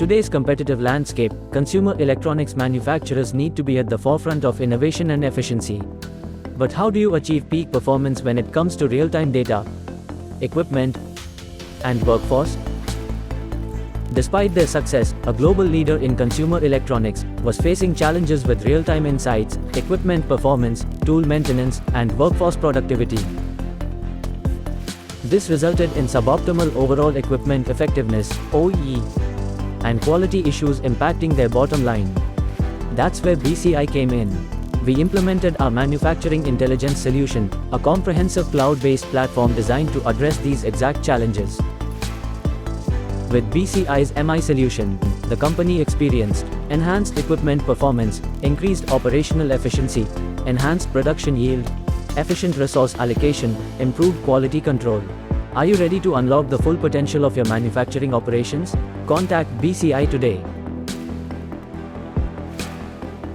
today's competitive landscape, consumer electronics manufacturers need to be at the forefront of innovation and efficiency. But how do you achieve peak performance when it comes to real-time data, equipment, and workforce? Despite their success, a global leader in consumer electronics was facing challenges with real-time insights, equipment performance, tool maintenance, and workforce productivity. This resulted in suboptimal overall equipment effectiveness (OEE) and quality issues impacting their bottom line. That's where BCI came in. We implemented our manufacturing intelligence solution, a comprehensive cloud-based platform designed to address these exact challenges. With BCI's MI solution, the company experienced enhanced equipment performance, increased operational efficiency, enhanced production yield, efficient resource allocation, improved quality control. Are you ready to unlock the full potential of your manufacturing operations? Contact BCI today.